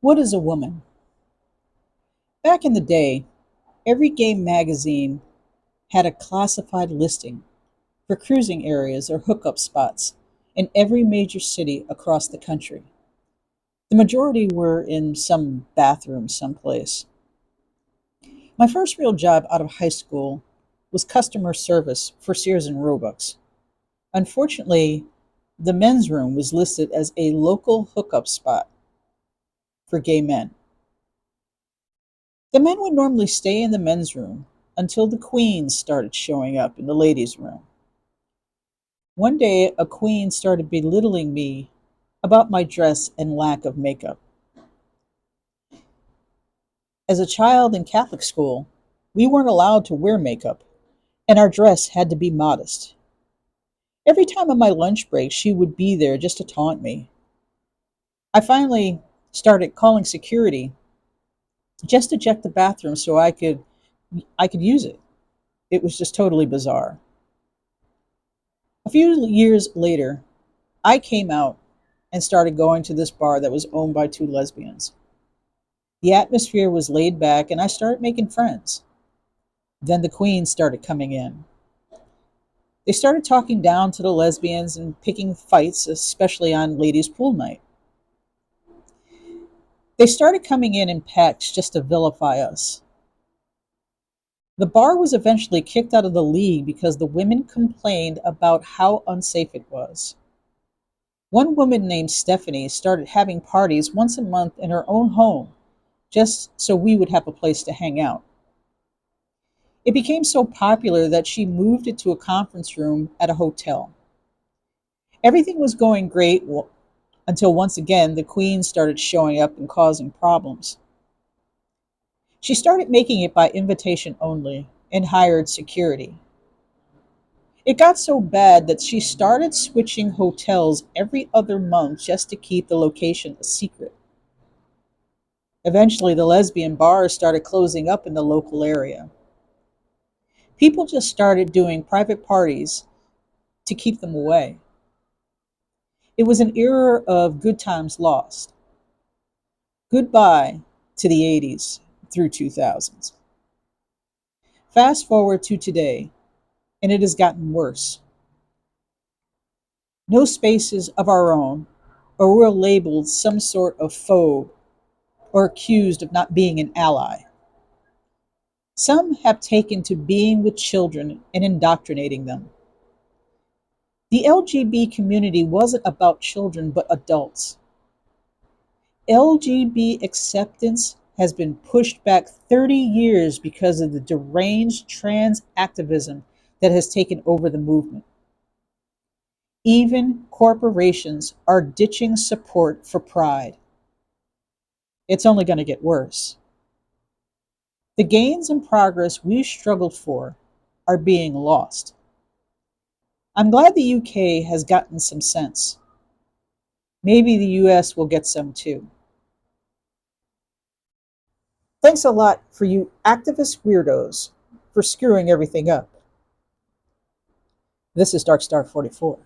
What is a woman? Back in the day, every gay magazine had a classified listing for cruising areas or hookup spots in every major city across the country. The majority were in some bathroom someplace. My first real job out of high school was customer service for Sears and Roebuck's. Unfortunately, the men's room was listed as a local hookup spot for gay men. The men would normally stay in the men's room until the queens started showing up in the ladies' room. One day, a queen started belittling me about my dress and lack of makeup. As a child in Catholic school, we weren't allowed to wear makeup, and our dress had to be modest. Every time on my lunch break, she would be there just to taunt me. I finally started calling security just to check the bathroom so I could use it. It was just totally bizarre. A few years later, I came out and started going to this bar that was owned by two lesbians. The atmosphere was laid back and I started making friends. Then the queens started coming in. They started talking down to the lesbians and picking fights, especially on ladies' pool night. They started coming in packs just to vilify us. The bar was eventually kicked out of the league because the women complained about how unsafe it was. One woman named Stephanie started having parties once a month in her own home, just so we would have a place to hang out. It became so popular that she moved it to a conference room at a hotel. Everything was going great until once again the queen started showing up and causing problems. She started making it by invitation only and hired security. It got so bad that she started switching hotels every other month just to keep the location a secret. Eventually, the lesbian bars started closing up in the local area. People just started doing private parties to keep them away. It was an era of good times lost. Goodbye to the 80s through 2000s. Fast forward to today, and it has gotten worse. No spaces of our own, or we're labeled some sort of foe or accused of not being an ally. Some have taken to being with children and indoctrinating them. The LGBT community wasn't about children but adults. LGBT acceptance has been pushed back 30 years because of the deranged trans activism that has taken over the movement. Even corporations are ditching support for pride. It's only going to get worse. The gains and progress we've struggled for are being lost. I'm glad the UK has gotten some sense. Maybe the US will get some too. Thanks a lot for you activist weirdos for screwing everything up. This is Dark Star 44.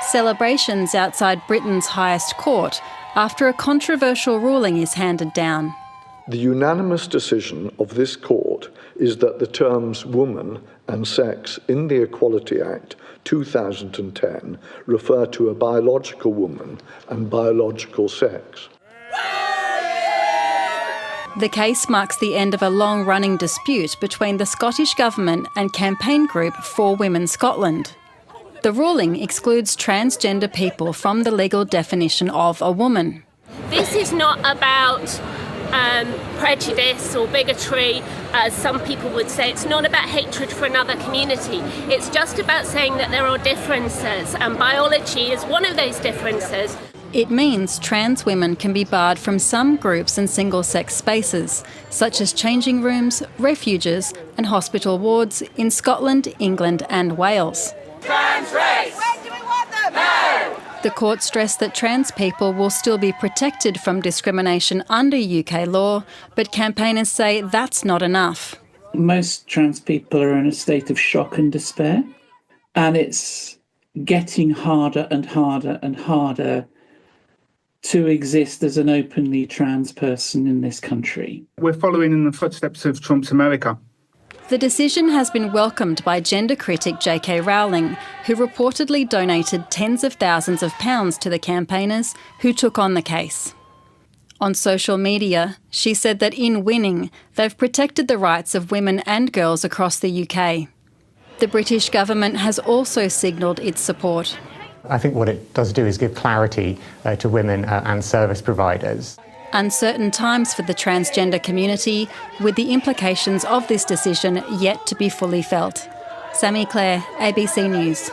Celebrations outside Britain's highest court after a controversial ruling is handed down. The unanimous decision of this court is that the terms woman and sex in the Equality Act 2010 refer to a biological woman and biological sex. The case marks the end of a long-running dispute between the Scottish Government and campaign group For Women Scotland. The ruling excludes transgender people from the legal definition of a woman. This is not about prejudice or bigotry, as some people would say. It's not about hatred for another community. It's just about saying that there are differences, and biology is one of those differences. It means trans women can be barred from some groups and single-sex spaces, such as changing rooms, refuges and hospital wards in Scotland, England and Wales. Trans race! Where do we want them? No! The court stressed that trans people will still be protected from discrimination under UK law, but campaigners say that's not enough. Most trans people are in a state of shock and despair, and it's getting harder and harder and harder to exist as an openly trans person in this country. We're following in the footsteps of Trump's America. The decision has been welcomed by gender critic J.K. Rowling, who reportedly donated tens of thousands of pounds to the campaigners who took on the case. On social media, she said that in winning, they've protected the rights of women and girls across the UK. The British government has also signalled its support. I think what it does do is give clarity to women and service providers. Uncertain times for the transgender community, with the implications of this decision yet to be fully felt. Sammy Clare, ABC News.